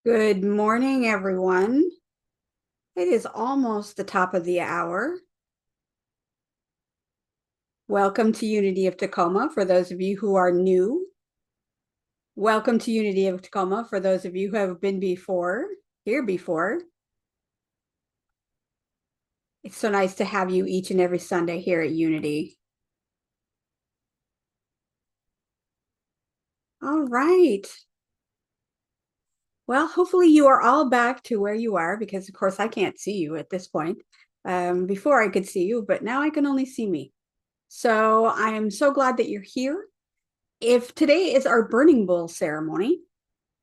Good morning, everyone. It is almost the top of the hour. Welcome to Unity of Tacoma for those of you who are new. Welcome to Unity of Tacoma for those of you who have been here before. It's so nice to have you each and every Sunday here at Unity. All right. Well, hopefully you are all back to where you are because, of course, I can't see you at this point. Before I could see you, but now I can only see me. So I am so glad that you're here. If today is our burning bowl ceremony,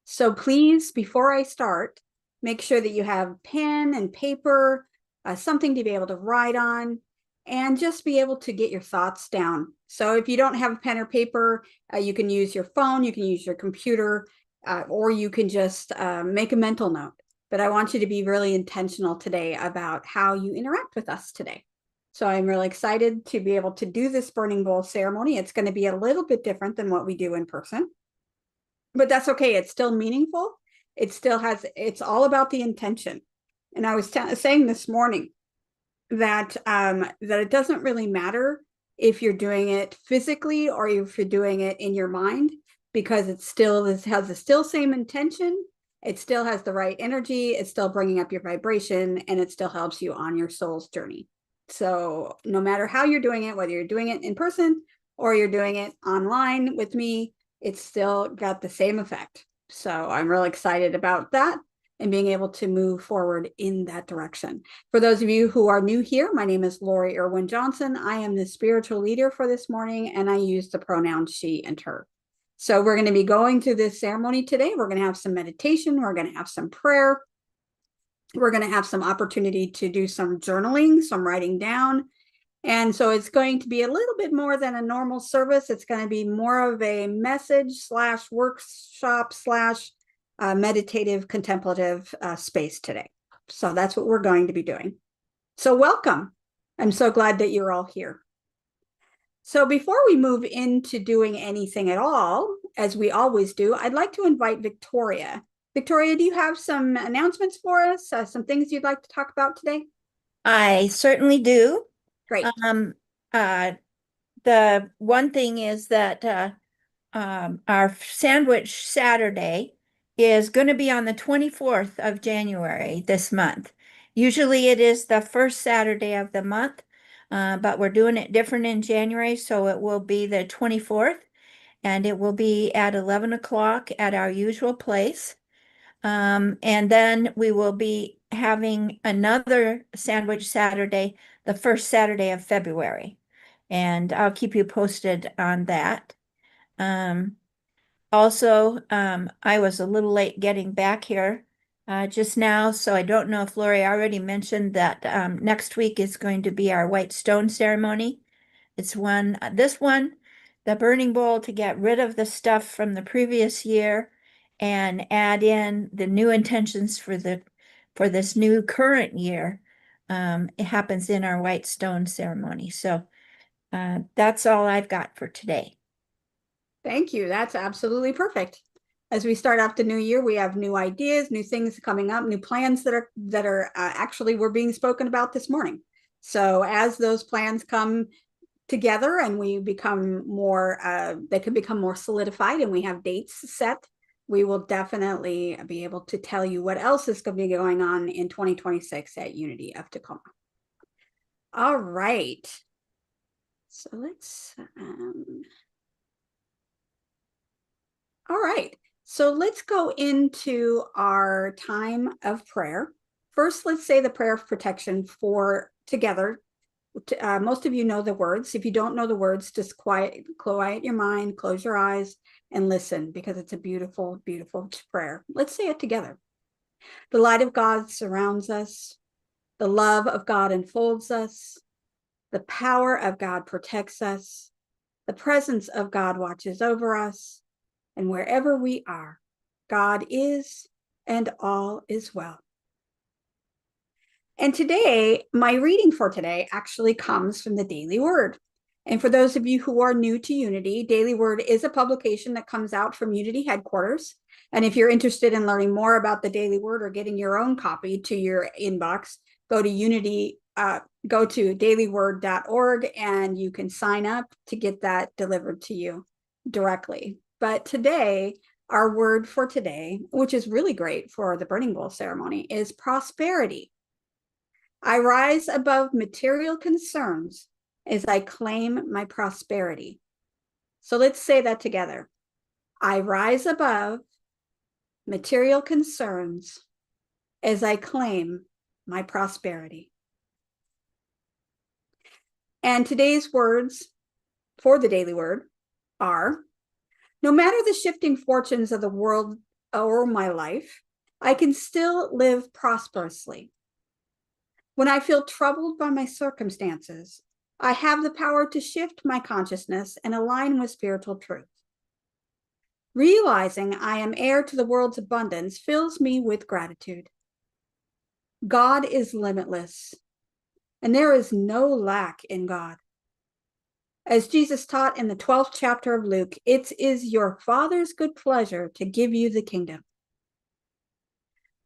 so please, before I start, make sure that you have pen and paper, something to be able to write on, and just be able to get your thoughts down. So if you don't have a pen or paper, you can use your phone, you can use your computer, or you can just make a mental note. But I want you to be really intentional today about how you interact with us today. So I'm really excited to be able to do this burning bowl ceremony. It's going to be a little bit different than what we do in person, but that's okay. It's still meaningful. It's all about the intention. And I was saying this morning that it doesn't really matter if you're doing it physically or if you're doing it in your mind, because it has the still same intention. It still has the right energy. It's still bringing up your vibration, and it still helps you on your soul's journey. So no matter how you're doing it, whether you're doing it in person or you're doing it online with me, it's still got the same effect. So I'm really excited about that and being able to move forward in that direction. For those of you who are new here, my name is Lori Irwin Johnson. I am the spiritual leader for this morning, and I use the pronouns she and her. So we're going to be going through this ceremony today. We're going to have some meditation. We're going to have some prayer. We're going to have some opportunity to do some journaling, some writing down. And so it's going to be a little bit more than a normal service. It's going to be more of a message slash workshop slash meditative contemplative space today. So that's what we're going to be doing. So welcome. I'm so glad that you're all here. So before we move into doing anything at all, as we always do, I'd like to invite Victoria. Victoria, do you have some announcements for us? Some things you'd like to talk about today? I certainly do. Great. Um, the one thing is that our Sandwich Saturday is going to be on the 24th of January this month. Usually it is the first Saturday of the month, but we're doing it different in January, so it will be the 24th, and it will be at 11 o'clock at our usual place. And then we will be having another Sandwich Saturday, the first Saturday of February. And I'll keep you posted on that. Um, I was a little late getting back here just now, so I don't know if Lori already mentioned that next week is going to be our White Stone ceremony. This one, the burning bowl to get rid of the stuff from the previous year and add in the new intentions for this new current year. It happens in our White Stone ceremony. So that's all I've got for today. Thank you. That's absolutely perfect. As we start off the new year, we have new ideas, new things coming up, new plans that are actually were being spoken about this morning. So as those plans come together and we become more, they can become more solidified and we have dates set, we will definitely be able to tell you what else is going to be going on in 2026 at Unity of Tacoma. All right. So all right. So let's go into our time of prayer. First, let's say the prayer of protection for together. Most of you know the words. If you don't know the words, just quiet your mind, close your eyes, and listen, because it's a beautiful, beautiful prayer. Let's say it together. The light of God surrounds us. The love of God enfolds us. The power of God protects us. The presence of God watches over us. And wherever we are, God is, and all is well. And today, my reading for today actually comes from the Daily Word. And for those of you who are new to Unity, Daily Word is a publication that comes out from Unity headquarters. And if you're interested in learning more about the Daily Word or getting your own copy to your inbox, go to Unity, go to dailyword.org, and you can sign up to get that delivered to you directly. But today, our word for today, which is really great for the Burning Bowl ceremony, is prosperity. I rise above material concerns as I claim my prosperity. So let's say that together. I rise above material concerns as I claim my prosperity. And today's words for the Daily Word are, no matter the shifting fortunes of the world or my life, I can still live prosperously. When I feel troubled by my circumstances, I have the power to shift my consciousness and align with spiritual truth. Realizing I am heir to the world's abundance fills me with gratitude. God is limitless, and there is no lack in God. As Jesus taught in the 12th chapter of Luke, it is your Father's good pleasure to give you the kingdom.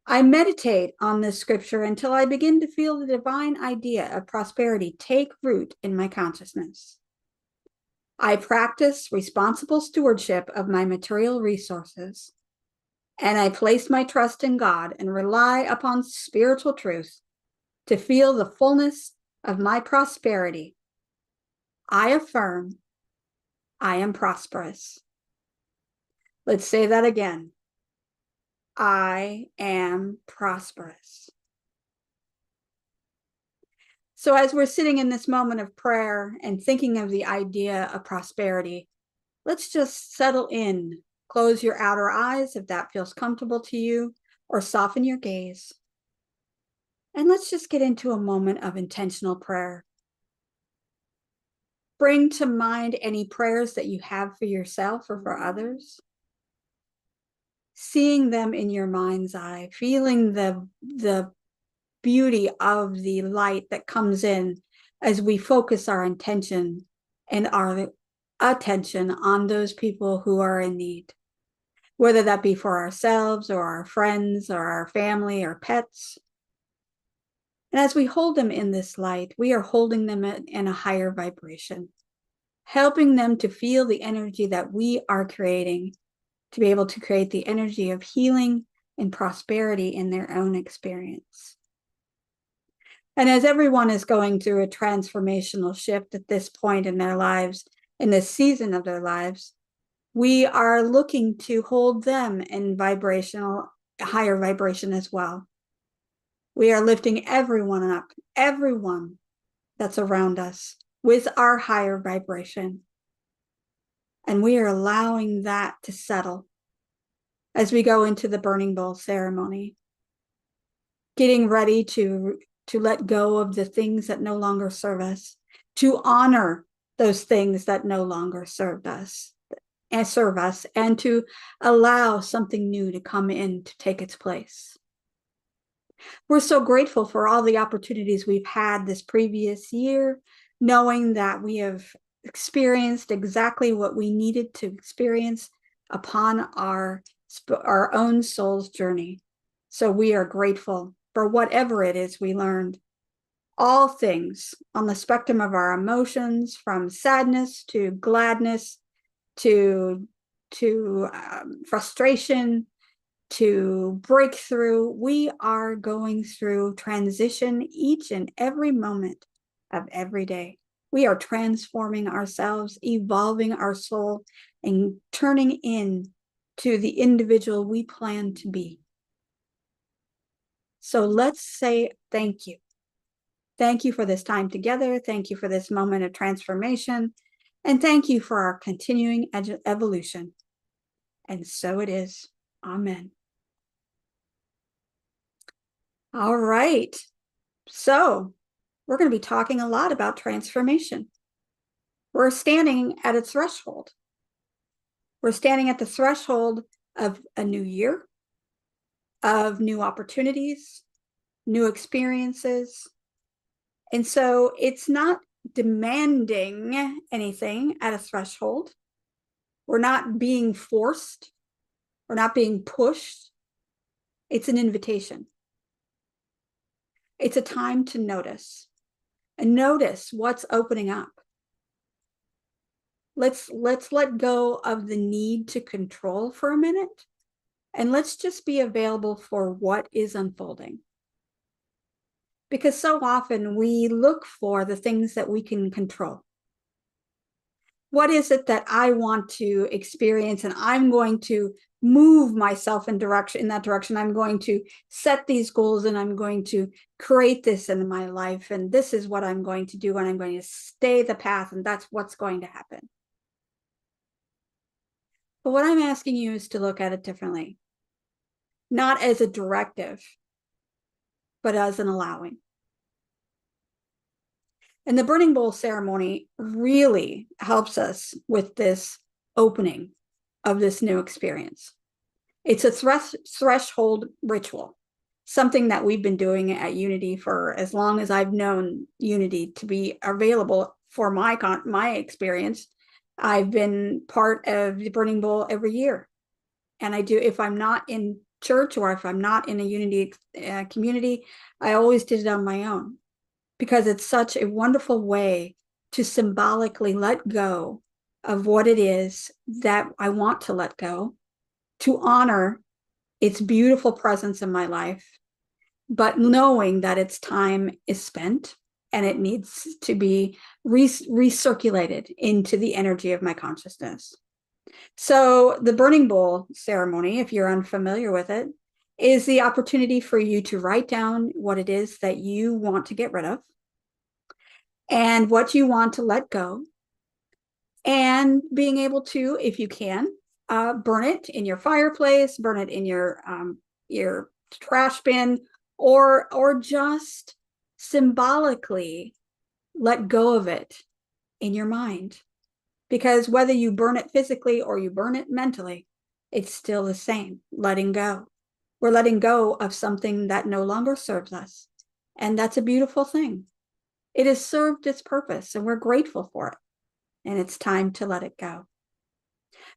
I meditate on this scripture until I begin to feel the divine idea of prosperity take root in my consciousness. I practice responsible stewardship of my material resources, and I place my trust in God and rely upon spiritual truth to feel the fullness of my prosperity. I affirm I am prosperous. Let's say that again. I am prosperous. So as we're sitting in this moment of prayer and thinking of the idea of prosperity, let's just settle in. Close your outer eyes if that feels comfortable to you, or soften your gaze. And let's just get into a moment of intentional prayer. Bring to mind any prayers that you have for yourself or for others. Seeing them in your mind's eye, feeling the beauty of the light that comes in as we focus our intention and our attention on those people who are in need, whether that be for ourselves or our friends or our family or pets. And as we hold them in this light, we are holding them in a higher vibration, helping them to feel the energy that we are creating, to be able to create the energy of healing and prosperity in their own experience. And as everyone is going through a transformational shift at this point in their lives, in this season of their lives, we are looking to hold them in higher vibration as well. We are lifting everyone up, everyone that's around us, with our higher vibration. And we are allowing that to settle as we go into the Burning Bowl ceremony, getting ready to let go of the things that no longer serve us, to honor those things that no longer serve us, and to allow something new to come in to take its place. We're so grateful for all the opportunities we've had this previous year, knowing that we have experienced exactly what we needed to experience upon our own soul's journey. So we are grateful for whatever it is we learned. All things on the spectrum of our emotions, from sadness to gladness to frustration to breakthrough. We are going through transition each and every moment of every day. We are transforming ourselves, evolving our soul, and turning in to the individual we plan to be. So let's say thank you. Thank you for this time together. Thank you for this moment of transformation. And thank you for our continuing evolution. And so it is. Amen. All right. So we're going to be talking a lot about transformation. We're standing at its threshold. We're standing at the threshold of a new year, of new opportunities, new experiences. And so it's not demanding anything at a threshold. We're not being forced. We're not being pushed. It's an invitation. It's a time to notice and notice what's opening up. Let's let go of the need to control for a minute, and let's just be available for what is unfolding. Because so often we look for the things that we can control. What is it that I want to experience? And I'm going to move myself in that direction. I'm going to set these goals and I'm going to create this in my life. And this is what I'm going to do. And I'm going to stay the path. And that's what's going to happen. But what I'm asking you is to look at it differently, not as a directive, but as an allowing. And the burning bowl ceremony really helps us with this opening of this new experience. It's a threshold ritual, something that we've been doing at Unity for as long as I've known Unity to be available for my experience. I've been part of the burning bowl every year. And I do, if I'm not in church or if I'm not in a Unity community, I always did it on my own, because it's such a wonderful way to symbolically let go of what it is that I want to let go, to honor its beautiful presence in my life, but knowing that its time is spent and it needs to be recirculated into the energy of my consciousness. So the burning bowl ceremony, if you're unfamiliar with it, is the opportunity for you to write down what it is that you want to get rid of and what you want to let go, and being able to, if you can, burn it in your fireplace, burn it in your trash bin, or just symbolically let go of it in your mind. Because whether you burn it physically or you burn it mentally, it's still the same, letting go. We're letting go of something that no longer serves us. And that's a beautiful thing. It has served its purpose and we're grateful for it. And it's time to let it go.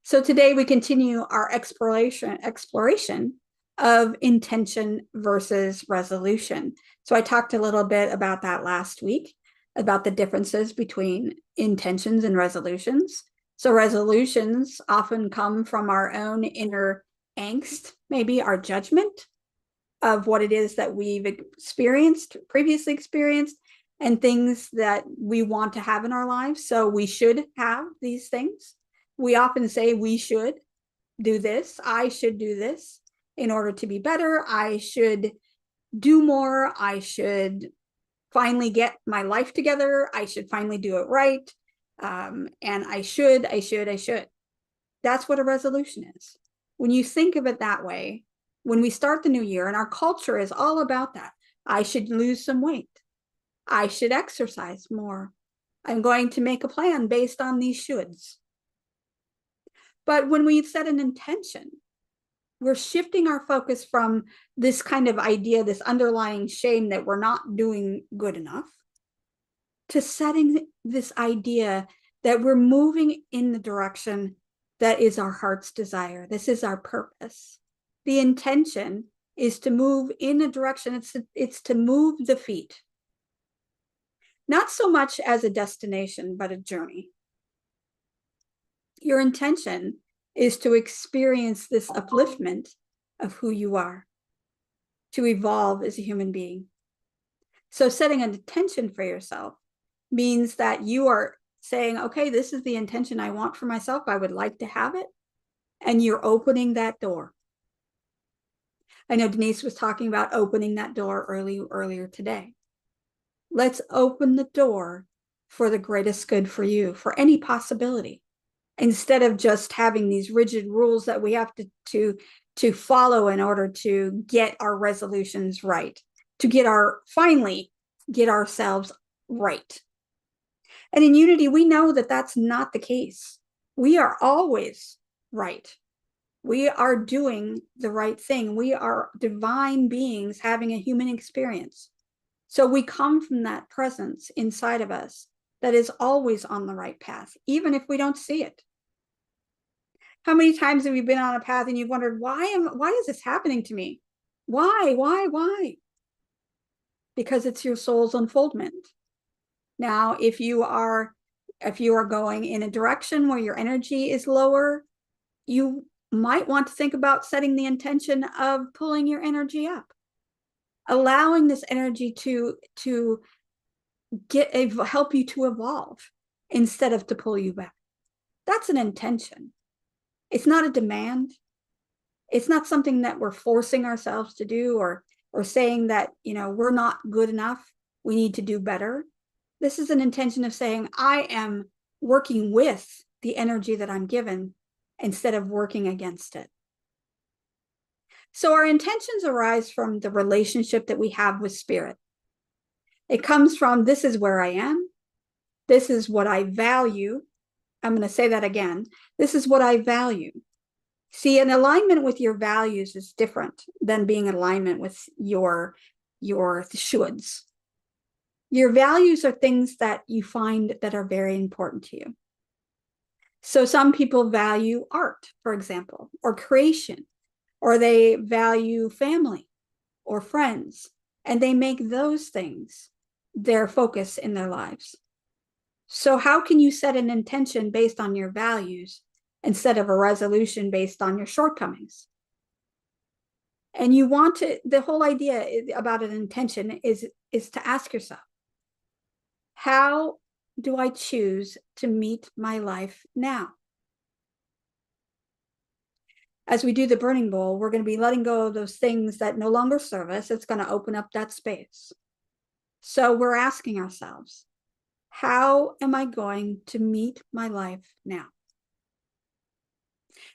So today we continue our exploration of intention versus resolution. So I talked a little bit about that last week, about the differences between intentions and resolutions. So resolutions often come from our own inner angst, maybe our judgment of what it is that we've previously experienced, and things that we want to have in our lives. So we should have these things. We often say we should do this. I should do this in order to be better. I should do more. I should finally get my life together. I should finally do it right. And I should. That's what a resolution is. When you think of it that way, when we start the new year, and our culture is all about that, I should lose some weight. I should exercise more. I'm going to make a plan based on these shoulds. But when we set an intention, we're shifting our focus from this kind of idea, this underlying shame that we're not doing good enough, to setting this idea that we're moving in the direction that is our heart's desire. This is our purpose. The intention is to move in a direction, it's to move the feet. Not so much as a destination, but a journey. Your intention is to experience this upliftment of who you are, to evolve as a human being. So setting an intention for yourself means that you are saying, okay, this is the intention I want for myself. I would like to have it. And you're opening that door. I know Denise was talking about opening that door earlier today. Let's open the door for the greatest good for you, for any possibility, instead of just having these rigid rules that we have to follow in order to get our resolutions right, to finally get ourselves right. And in Unity, we know that that's not the case. We are always right. We are doing the right thing. We are divine beings having a human experience. So we come from that presence inside of us that is always on the right path, even if we don't see it. How many times have you been on a path and you've wondered, why is this happening to me? Why? Because it's your soul's unfoldment. Now, if you are going in a direction where your energy is lower, you might want to think about setting the intention of pulling your energy up, allowing this energy to help you to evolve instead of to pull you back. That's an intention. It's not a demand. It's not something that we're forcing ourselves to do or saying that, we're not good enough. We need to do better. This is an intention of saying, I am working with the energy that I'm given instead of working against it. So our intentions arise from the relationship that we have with spirit. It comes from, this is where I am. This is what I value. I'm going to say that again. This is what I value. See, an alignment with your values is different than being in alignment with your shoulds. Your values are things that you find that are very important to you. So some people value art, for example, or creation, or they value family or friends, and they make those things their focus in their lives. So how can you set an intention based on your values instead of a resolution based on your shortcomings? And you want to, the whole idea about an intention is to ask yourself, how do I choose to meet my life now? As we do the burning bowl, we're going to be letting go of those things that no longer serve us. It's going to open up that space. So we're asking ourselves, how am I going to meet my life now?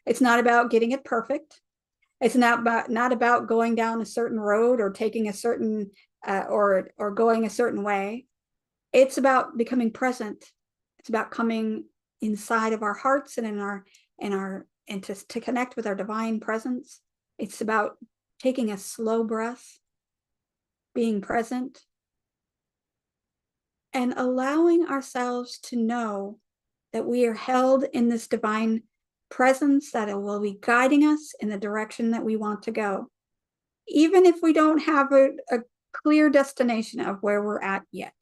It's not about getting it perfect. It's not about going down a certain road or taking a certain or going a certain way. It's about becoming present. It's about coming inside of our hearts and and to connect with our divine presence. It's about taking a slow breath, being present, and allowing ourselves to know that we are held in this divine presence, that it will be guiding us in the direction that we want to go, even if we don't have a clear destination of where we're at yet.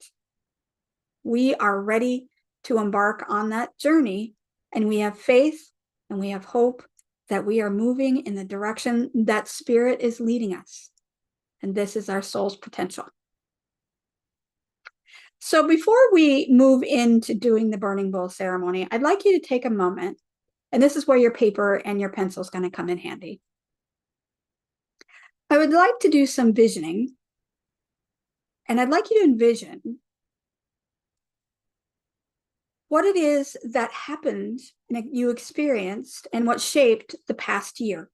We are ready to embark on that journey, and we have faith and we have hope that we are moving in the direction that spirit is leading us. And this is our soul's potential. So before we move into doing the burning bowl ceremony, I'd like you to take a moment, and this is where your paper and your pencil is going to come in handy. I would like to do some visioning, and I'd like you to envision what it is that happened and you experienced and what shaped the past year.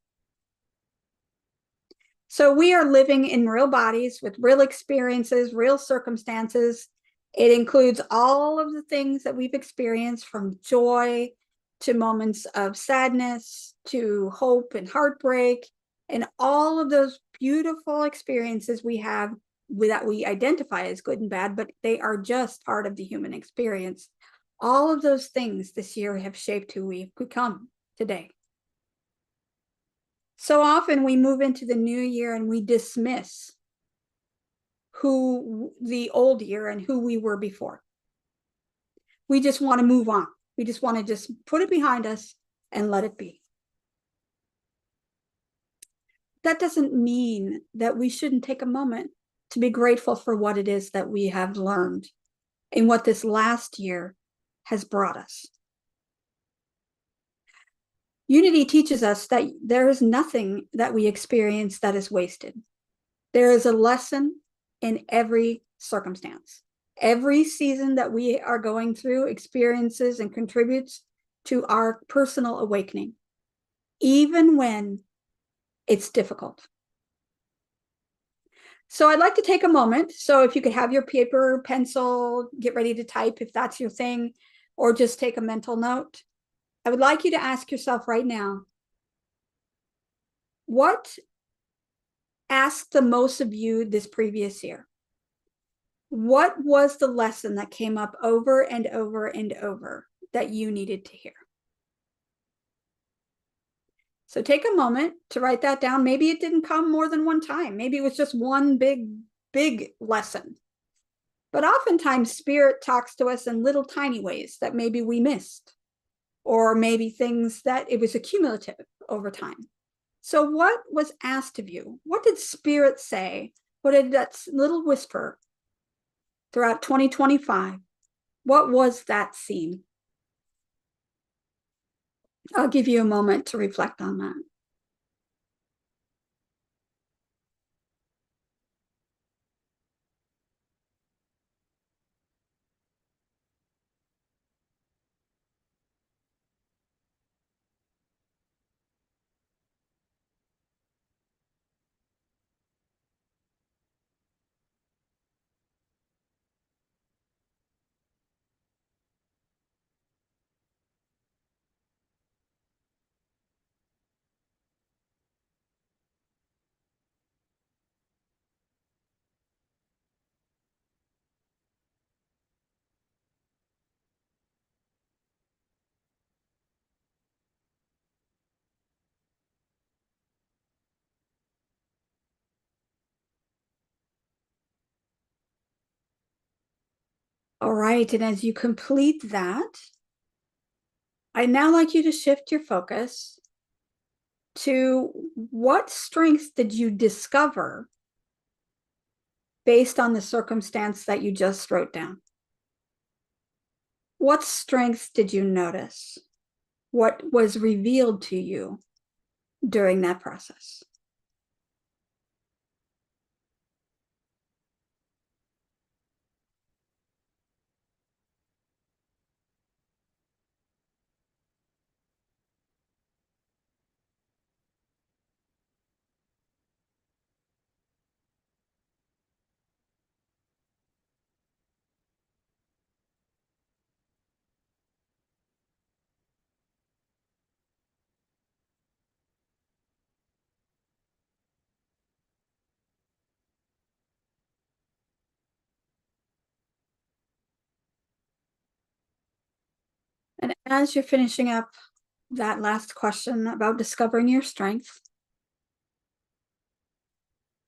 So we are living in real bodies with real experiences, real circumstances. It includes all of the things that we've experienced, from joy to moments of sadness to hope and heartbreak, and all of those beautiful experiences we have that we identify as good and bad, but they are just part of the human experience. All of those things this year have shaped who we've become today. So often we move into the new year and we dismiss the old year and who we were before. We just want to move on. We just want to just put it behind us and let it be. That doesn't mean that we shouldn't take a moment to be grateful for what it is that we have learned and what this last year has brought us. Unity teaches us that there is nothing that we experience that is wasted. There is a lesson in every circumstance. Every season that we are going through experiences and contributes to our personal awakening, even when it's difficult. So I'd like to take a moment. So if you could have your paper, pencil, get ready to type if that's your thing, or just take a mental note. I would like you to ask yourself right now, what asked the most of you this previous year? What was the lesson that came up over and over and over that you needed to hear? So take a moment to write that down. Maybe it didn't come more than one time. Maybe it was just one big lesson. But oftentimes Spirit talks to us in little tiny ways that maybe we missed, or maybe things that it was accumulative over time. So what was asked of you? What did Spirit say? What did that little whisper throughout 2025? What was that theme? I'll give you a moment to reflect on that. All right, and as you complete that, I'd now like you to shift your focus to what strengths did you discover based on the circumstance that you just wrote down? What strengths did you notice? What was revealed to you during that process? And as you're finishing up that last question about discovering your strengths,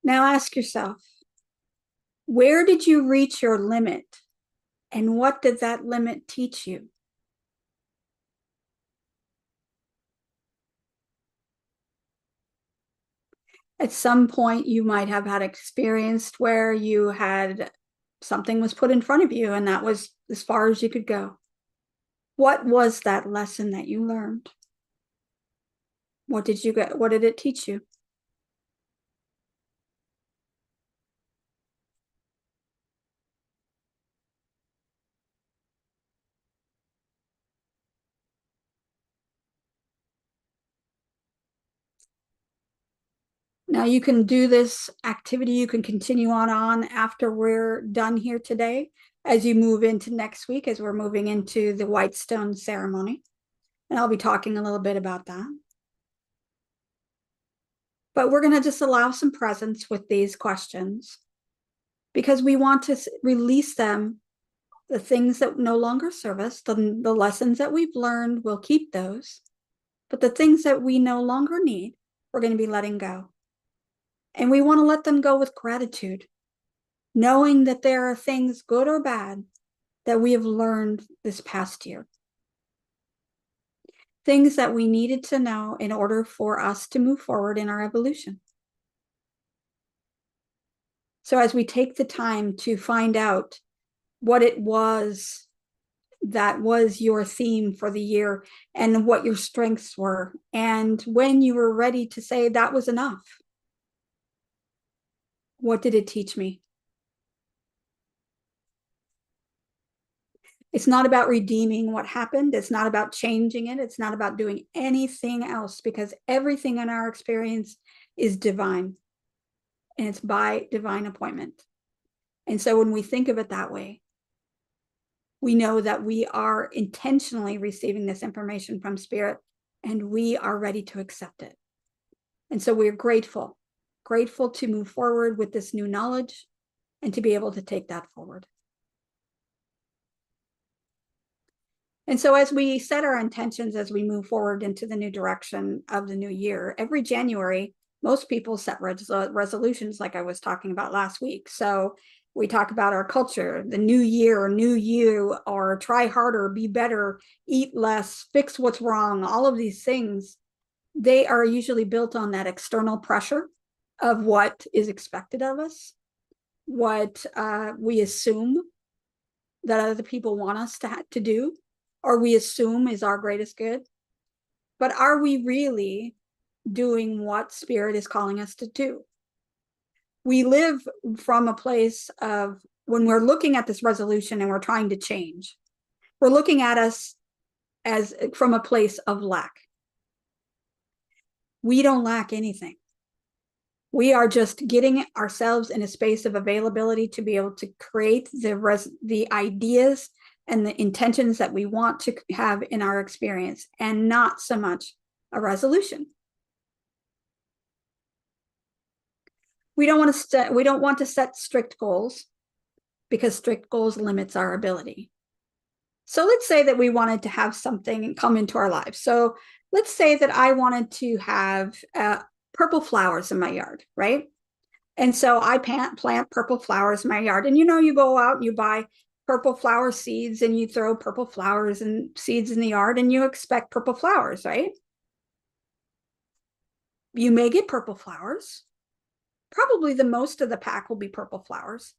now ask yourself, where did you reach your limit? And what did that limit teach you? At some point, you might have had experience where you had something was put in front of you, and that was as far as you could go. What was that lesson that you learned? What did you get? What did it teach you? Now you can do this activity. You can continue on after we're done here today, as you move into next week, as we're moving into the Whitestone ceremony. And I'll be talking a little bit about that. But we're going to just allow some presence with these questions because we want to release them. The things that no longer serve us, the lessons that we've learned, we'll keep those. But the things that we no longer need, we're going to be letting go. And we want to let them go with gratitude, knowing that there are things, good or bad, that we have learned this past year. Things that we needed to know in order for us to move forward in our evolution. So as we take the time to find out what it was that was your theme for the year and what your strengths were, and when you were ready to say that was enough, what did it teach me? It's not about redeeming what happened. It's not about changing it. It's not about doing anything else, because everything in our experience is divine, and it's by divine appointment. And so when we think of it that way, we know that we are intentionally receiving this information from Spirit, and we are ready to accept it. And so we're grateful to move forward with this new knowledge, and to be able to take that forward. And so as we set our intentions, as we move forward into the new direction of the new year, every January, most people set resolutions like I was talking about last week. So we talk about our culture, the new year, new you, or try harder, be better, eat less, fix what's wrong, all of these things, they are usually built on that external pressure of what is expected of us, what we assume that other people want us to do, or we assume is our greatest good. But are we really doing what Spirit is calling us to do? We live from a place of, when we're looking at this resolution and we're trying to change, we're looking at us as from a place of lack. We don't lack anything. We are just getting ourselves in a space of availability to be able to create the ideas and the intentions that we want to have in our experience, and not so much a resolution. We don't want to set strict goals, because strict goals limits our ability. So let's say that we wanted to have something come into our lives. So let's say that I wanted to have purple flowers in my yard, right? And so I plant purple flowers in my yard. And you go out and you buy purple flower seeds and you throw purple flowers and seeds in the yard and you expect purple flowers, right? You may get purple flowers. Probably the most of the pack will be purple flowers.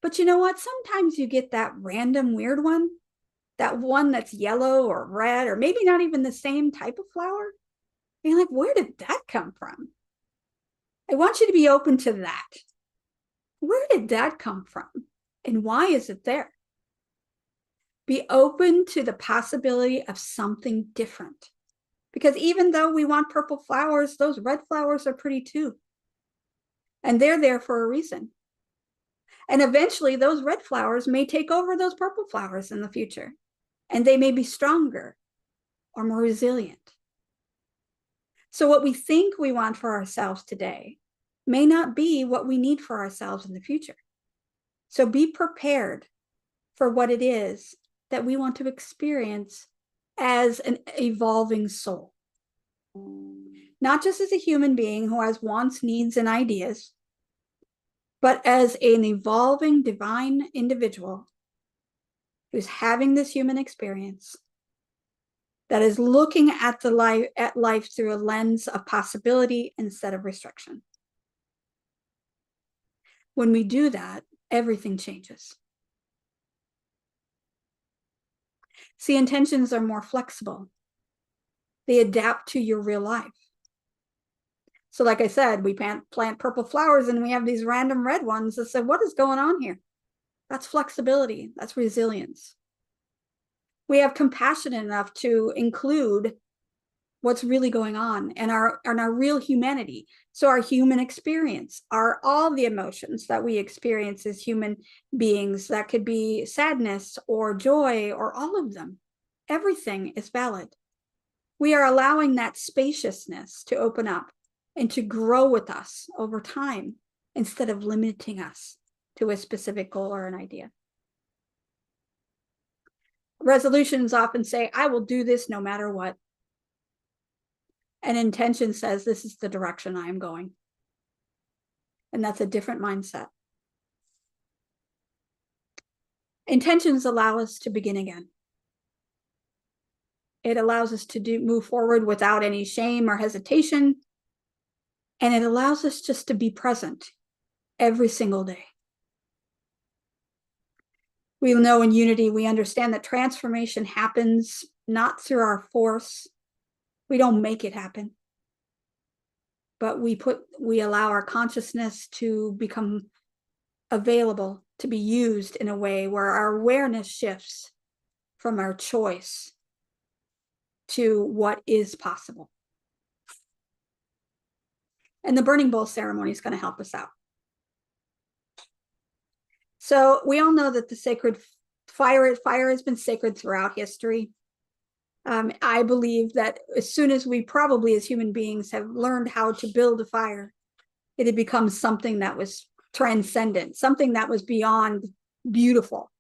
But you know what? Sometimes you get that random weird one, that one that's yellow or red, or maybe not even the same type of flower. And you're like, where did that come from? I want you to be open to that. Where did that come from? And why is it there? Be open to the possibility of something different. Because even though we want purple flowers, those red flowers are pretty too. And they're there for a reason. And eventually those red flowers may take over those purple flowers in the future. And they may be stronger or more resilient. So what we think we want for ourselves today may not be what we need for ourselves in the future. So be prepared for what it is that we want to experience as an evolving soul. Not just as a human being who has wants, needs, and ideas, but as an evolving divine individual who's having this human experience, that is looking at life through a lens of possibility instead of restriction. When we do that, everything changes. See, intentions are more flexible. They adapt to your real life. So like I said, we plant purple flowers and we have these random red ones that say, what is going on here? That's flexibility. That's resilience. We have compassion enough to include what's really going on and our real humanity. So our human experience are all the emotions that we experience as human beings. That could be sadness or joy or all of them. Everything is valid. We are allowing that spaciousness to open up and to grow with us over time instead of limiting us to a specific goal or an idea. Resolutions often say, I will do this no matter what. And intention says, this is the direction I am going. And that's a different mindset. Intentions allow us to begin again. It allows us to move forward without any shame or hesitation. And it allows us just to be present every single day. We know in unity, we understand that transformation happens not through our force. We don't make it happen. But we allow our consciousness to become available to be used in a way where our awareness shifts from our choice to what is possible. And the burning bowl ceremony is going to help us out. So we all know that the sacred fire has been sacred throughout history. I believe that as soon as we probably as human beings have learned how to build a fire, it had become something that was transcendent, something that was beyond beautiful.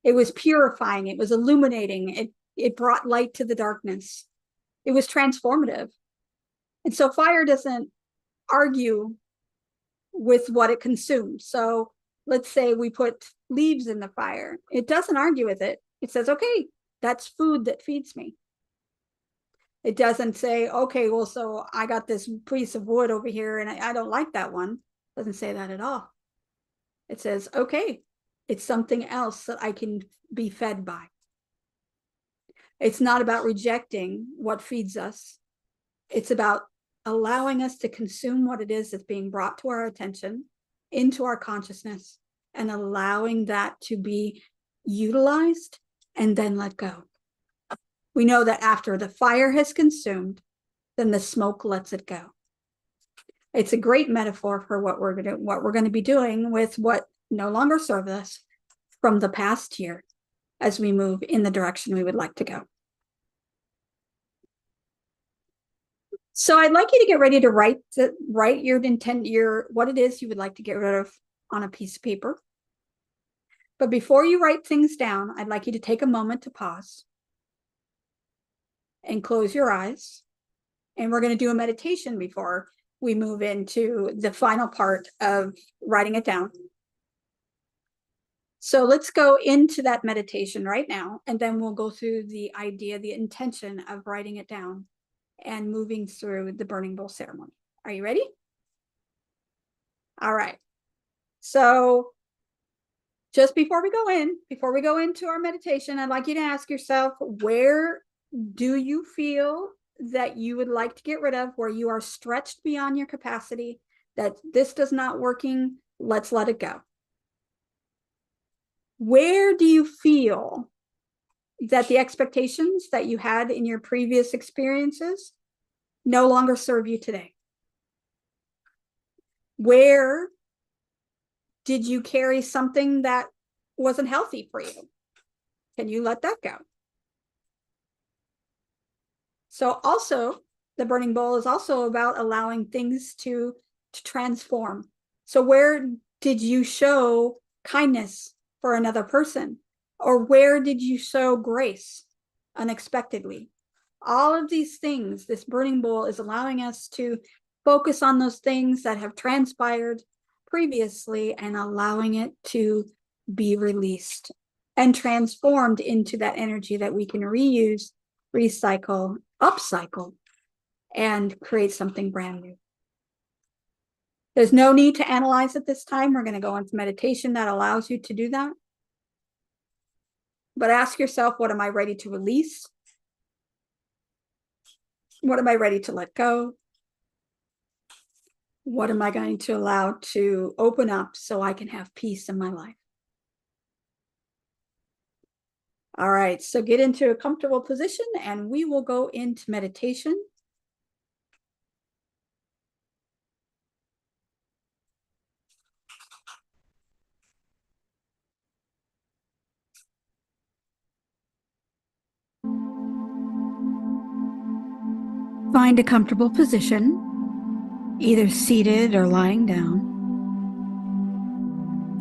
It was purifying, it was illuminating, it brought light to the darkness. It was transformative. And so fire doesn't argue with what it consumes. So let's say we put leaves in the fire. It doesn't argue with it. It says, okay, that's food that feeds me. It doesn't say, okay, well, so I got this piece of wood over here and I don't like that one. It doesn't say that at all. It says, okay, it's something else that I can be fed by. It's not about rejecting what feeds us. It's about allowing us to consume what it is that's being brought to our attention, into our consciousness, and allowing that to be utilized and then let go. We know that after the fire has consumed, then the smoke lets it go. It's a great metaphor for what we're going to be doing with what no longer serves us from the past year as we move in the direction we would like to go. So I'd like you to get ready to write your intent, what it is you would like to get rid of on a piece of paper. But before you write things down, I'd like you to take a moment to pause and close your eyes. And we're going to do a meditation before we move into the final part of writing it down. So let's go into that meditation right now, and then we'll go through the idea, the intention of writing it down and moving through the burning bowl ceremony. Are you ready? All right. So just before we go into our meditation, I'd like you to ask yourself, where do you feel that you would like to get rid of, where you are stretched beyond your capacity, that this does not working, let's let it go. Where do you feel that the expectations that you had in your previous experiences no longer serve you today? Where did you carry something that wasn't healthy for you? Can you let that go? So also, the burning bowl is also about allowing things to transform. So where did you show kindness for another person? Or where did you show grace unexpectedly? All of these things, this burning bowl is allowing us to focus on those things that have transpired previously and allowing it to be released and transformed into that energy that we can reuse, recycle, upcycle, and create something brand new. There's no need to analyze at this time. We're going to go into meditation that allows you to do that. But ask yourself, what am I ready to release? What am I ready to let go? What am I going to allow to open up so I can have peace in my life? All right, so get into a comfortable position and we will go into meditation. Find a comfortable position, either seated or lying down,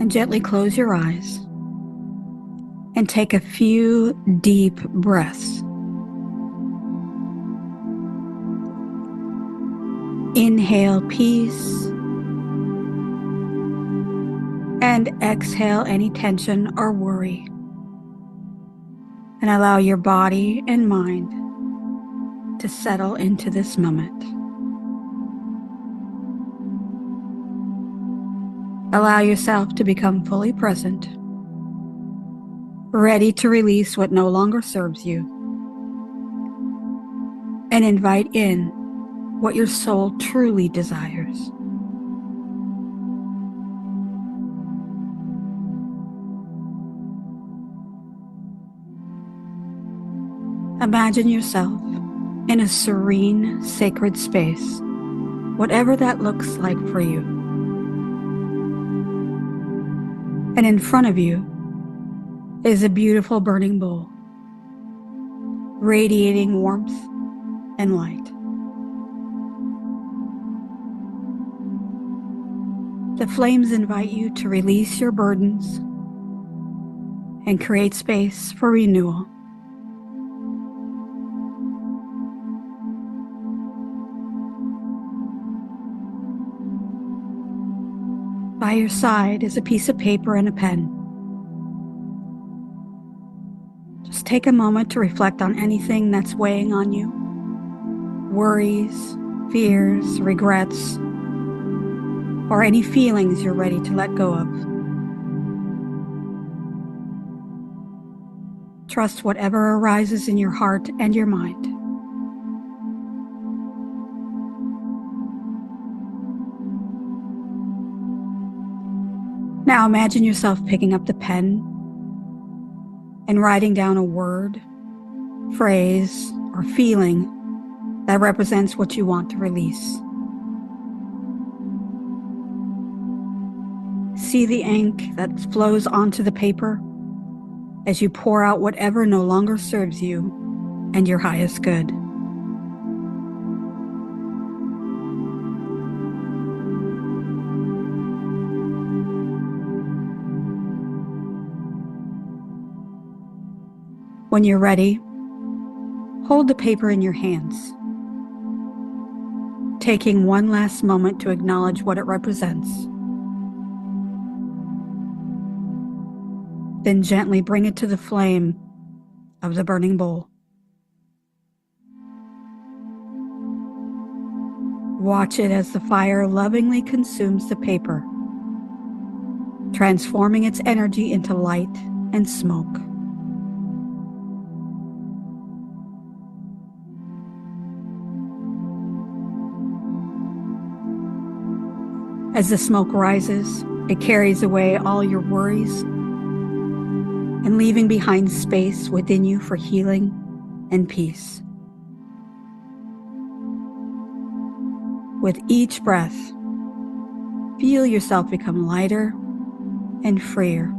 and gently close your eyes and take a few deep breaths. Inhale peace and exhale any tension or worry, and allow your body and mind to settle into this moment. Allow yourself to become fully present, ready to release what no longer serves you, and invite in what your soul truly desires. Imagine yourself in a serene, sacred space, whatever that looks like for you. And in front of you is a beautiful burning bowl, radiating warmth and light. The flames invite you to release your burdens and create space for renewal. By your side is a piece of paper and a pen. Just take a moment to reflect on anything that's weighing on you. Worries, fears, regrets, or any feelings you're ready to let go of. Trust whatever arises in your heart and your mind. Now imagine yourself picking up the pen and writing down a word, phrase, or feeling that represents what you want to release. See the ink that flows onto the paper as you pour out whatever no longer serves you and your highest good. When you're ready, hold the paper in your hands, taking one last moment to acknowledge what it represents. Then gently bring it to the flame of the burning bowl. Watch it as the fire lovingly consumes the paper, transforming its energy into light and smoke. As the smoke rises, it carries away all your worries and leaving behind space within you for healing and peace. With each breath, feel yourself become lighter and freer.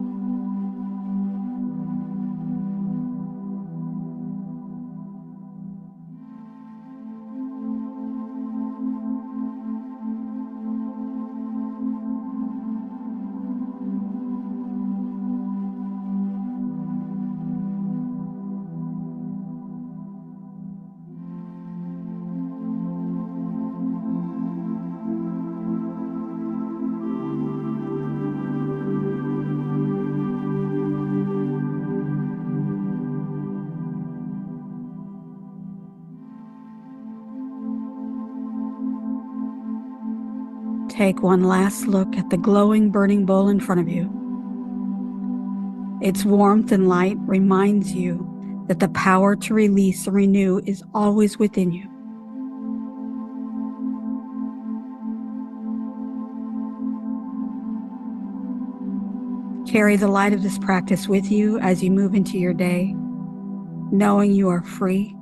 Take one last look at the glowing burning bowl in front of you. Its warmth and light reminds you that the power to release and renew is always within you. Carry the light of this practice with you as you move into your day, knowing you are free,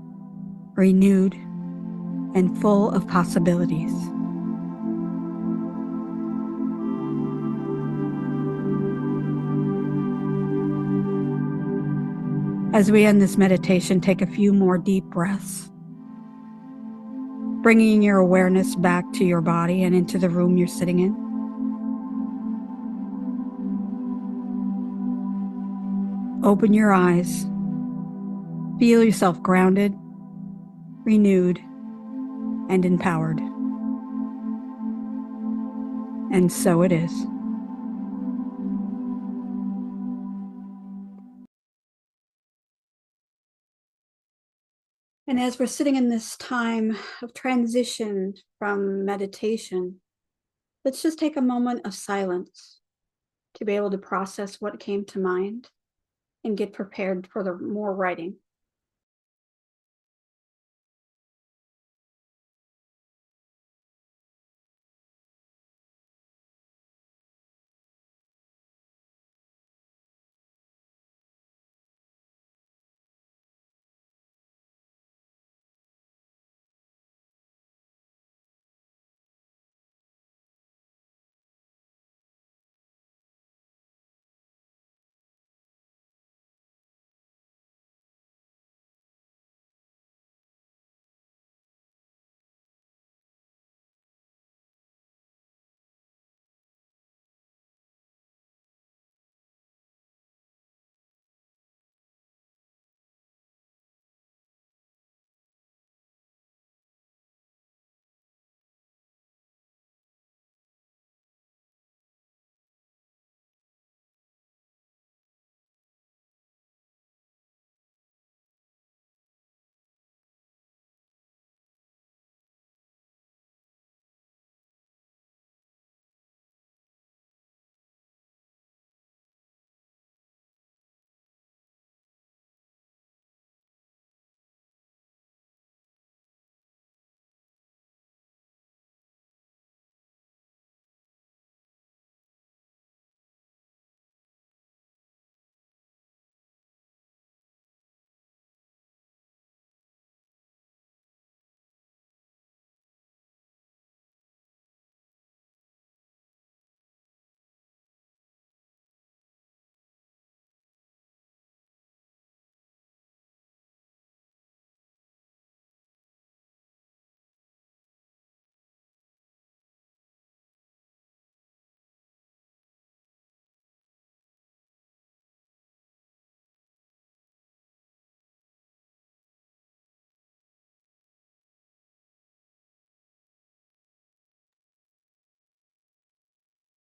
renewed, and full of possibilities. As we end this meditation, take a few more deep breaths, bringing your awareness back to your body and into the room you're sitting in. Open your eyes. Feel yourself grounded, renewed, and empowered. And so it is. And as we're sitting in this time of transition from meditation, let's just take a moment of silence to be able to process what came to mind and get prepared for the more writing.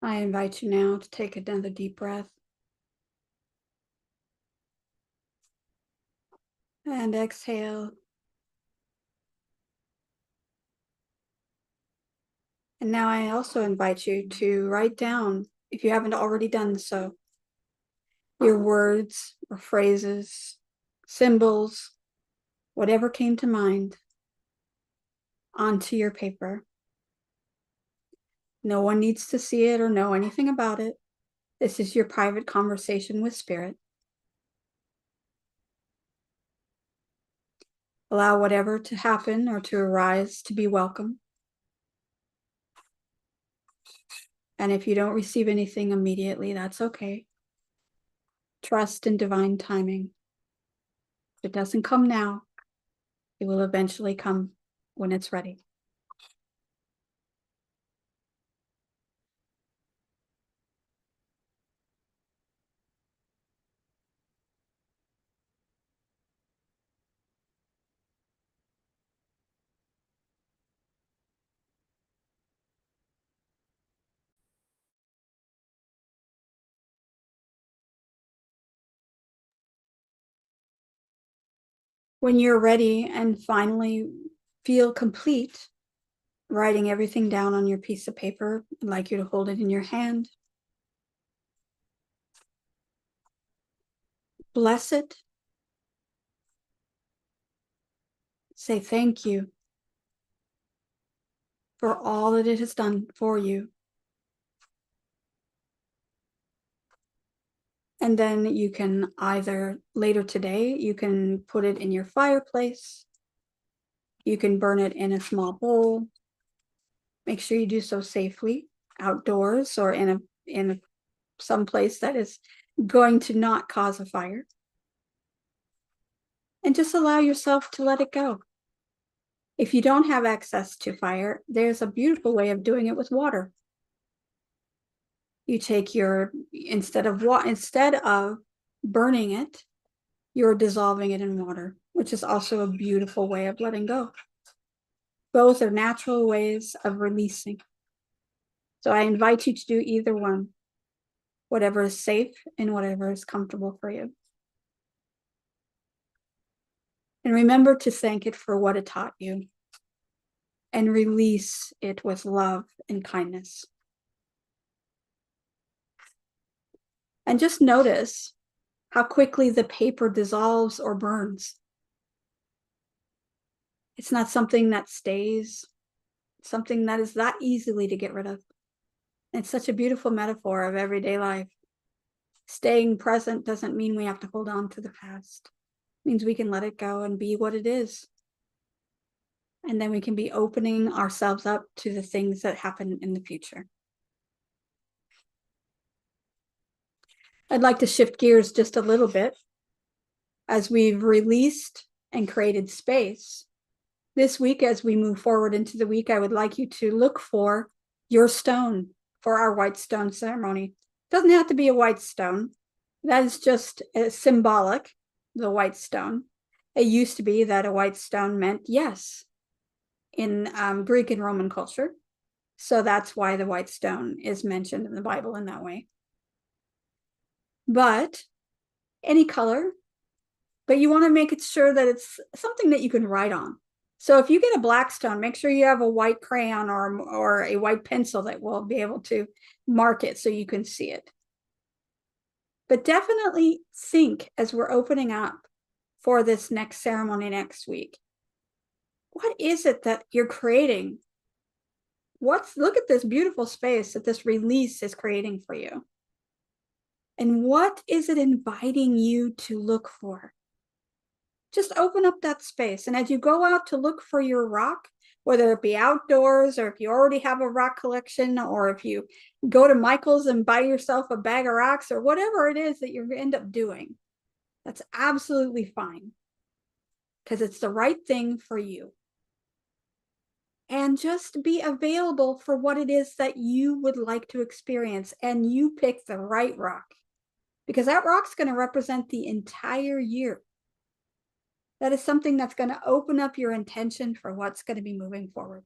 I invite you now to take another deep breath. And exhale. And now I also invite you to write down, if you haven't already done so, your words or phrases, symbols, whatever came to mind, onto your paper. No one needs to see it or know anything about it. This is your private conversation with Spirit. Allow whatever to happen or to arise to be welcome. And if you don't receive anything immediately, that's okay. Trust in divine timing. If it doesn't come now, it will eventually come when it's ready. When you're ready and finally feel complete, writing everything down on your piece of paper, I'd like you to hold it in your hand. Bless it. Say thank you for all that it has done for you. And then you can either later today, you can put it in your fireplace. You can burn it in a small bowl. Make sure you do so safely outdoors or in some place that is going to not cause a fire. And just allow yourself to let it go. If you don't have access to fire, there's a beautiful way of doing it with water. You take instead of burning it, you're dissolving it in water, which is also a beautiful way of letting go. Both are natural ways of releasing. So I invite you to do either one, whatever is safe and whatever is comfortable for you. And remember to thank it for what it taught you and release it with love and kindness. And just notice how quickly the paper dissolves or burns. It's not something that stays, it's something that is that easily to get rid of. It's such a beautiful metaphor of everyday life. Staying present doesn't mean we have to hold on to the past. It means we can let it go and be what it is. And then we can be opening ourselves up to the things that happen in the future. I'd like to shift gears just a little bit. As we've released and created space, this week, as we move forward into the week, I would like you to look for your stone for our white stone ceremony. It doesn't have to be a white stone. That is just symbolic, the white stone. It used to be that a white stone meant yes in Greek and Roman culture. So that's why the white stone is mentioned in the Bible in that way. But any color, but you want to make it sure that it's something that you can write on. So if you get a black stone, make sure you have a white crayon or a white pencil that will be able to mark it so you can see it. But definitely think as we're opening up for this next ceremony next week, what is it that you're creating? Look at this beautiful space that this release is creating for you. And what is it inviting you to look for? Just open up that space. And as you go out to look for your rock, whether it be outdoors or if you already have a rock collection, or if you go to Michael's and buy yourself a bag of rocks or whatever it is that you end up doing, that's absolutely fine because it's the right thing for you. And just be available for what it is that you would like to experience, and you pick the right rock because that rock's going to represent the entire year. That is something that's going to open up your intention for what's going to be moving forward.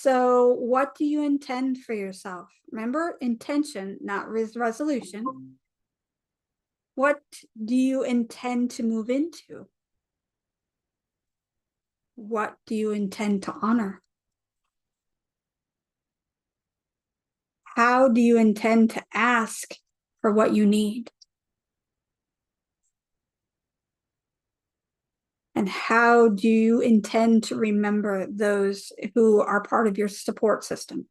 So what do you intend for yourself? Remember, intention, not resolution. What do you intend to move into? What do you intend to honor? How do you intend to ask for what you need? And how do you intend to remember those who are part of your support system?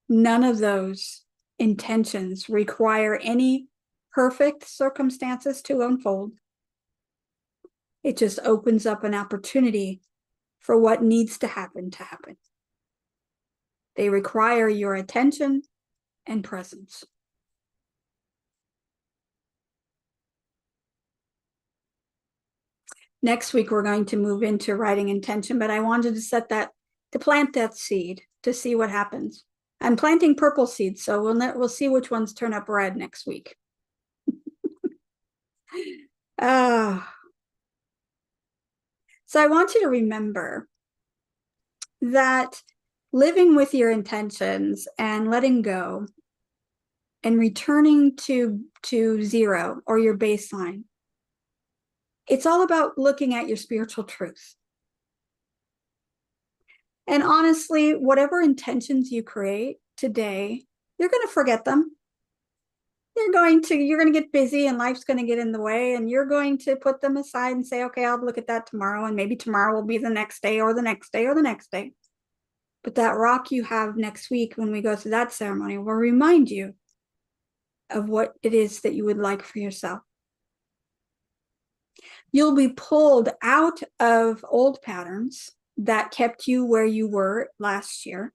None of those intentions require any perfect circumstances to unfold. It just opens up an opportunity for what needs to happen to happen. They require your attention and presence. Next week, we're going to move into writing intention, but I wanted to plant that seed to see what happens. I'm planting purple seeds, so we'll see which ones turn up red next week. So I want you to remember that living with your intentions and letting go and returning to zero or your baseline, it's all about looking at your spiritual truth. And honestly, whatever intentions you create today, you're going to forget them. You're going to get busy and life's going to get in the way, and you're going to put them aside and say, okay, I'll look at that tomorrow. And maybe tomorrow will be the next day or the next day or the next day. But that rock you have next week when we go through that ceremony will remind you of what it is that you would like for yourself. You'll be pulled out of old patterns that kept you where you were last year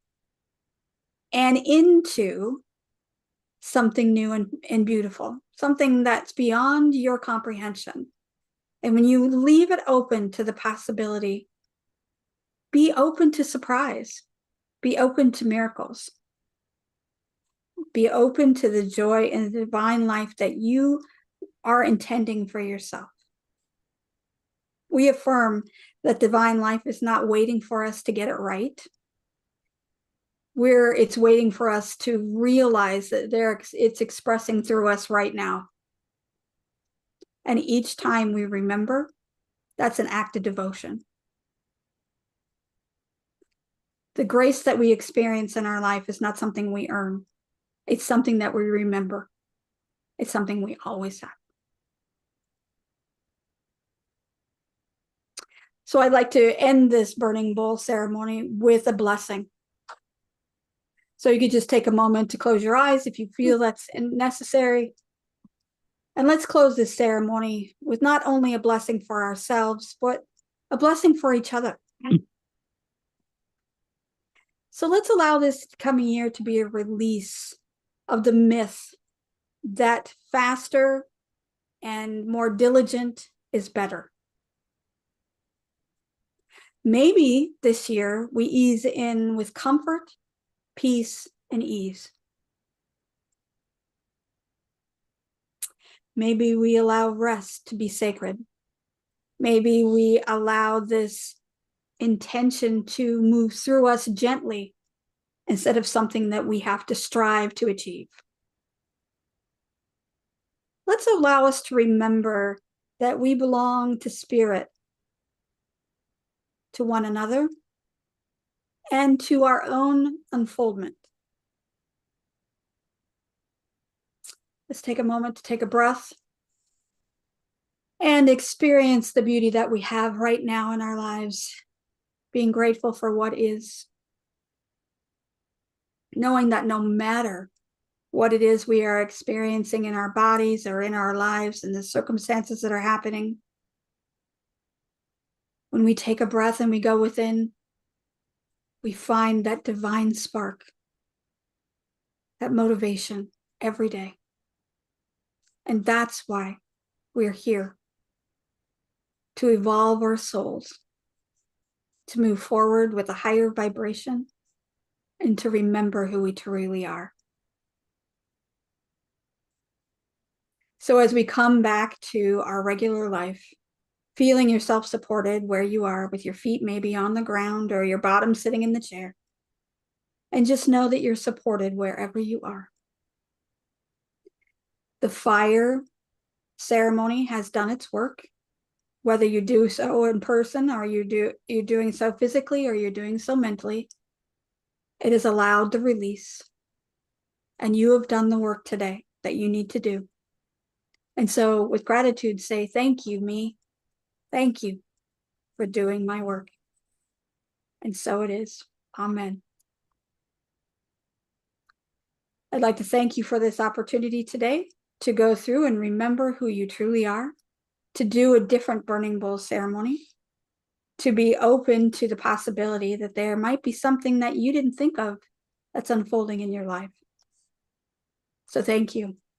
and into something new and beautiful, something that's beyond your comprehension. And when you leave it open to the possibility, be open to surprise, be open to miracles, be open to the joy and the divine life that you are intending for yourself. We affirm that divine life is not waiting for us to get it right. It's waiting for us to realize that it's expressing through us right now. And each time we remember, that's an act of devotion. The grace that we experience in our life is not something we earn. It's something that we remember. It's something we always have. So I'd like to end this burning bowl ceremony with a blessing. So you could just take a moment to close your eyes if you feel that's necessary. And let's close this ceremony with not only a blessing for ourselves, but a blessing for each other. So let's allow this coming year to be a release of the myth that faster and more diligent is better. Maybe this year we ease in with comfort, peace, and ease. Maybe we allow rest to be sacred. Maybe we allow this intention to move through us gently instead of something that we have to strive to achieve. Let's allow us to remember that we belong to spirit, to one another, and to our own unfoldment. Let's take a moment to take a breath and experience the beauty that we have right now in our lives, being grateful for what is, knowing that no matter what it is we are experiencing in our bodies or in our lives and the circumstances that are happening, when we take a breath and we go within, we find that divine spark, that motivation every day. And that's why we're here, to evolve our souls, to move forward with a higher vibration, and to remember who we truly are. So as we come back to our regular life, feeling yourself supported where you are, with your feet maybe on the ground or your bottom sitting in the chair. And just know that you're supported wherever you are. The fire ceremony has done its work, whether you do so in person or you're doing so physically or you're doing so mentally. It has allowed the release, and you have done the work today that you need to do. And so with gratitude, say, thank you, me. Thank you for doing my work. And so it is. Amen. I'd like to thank you for this opportunity today to go through and remember who you truly are, to do a different burning bowl ceremony, to be open to the possibility that there might be something that you didn't think of that's unfolding in your life. So thank you.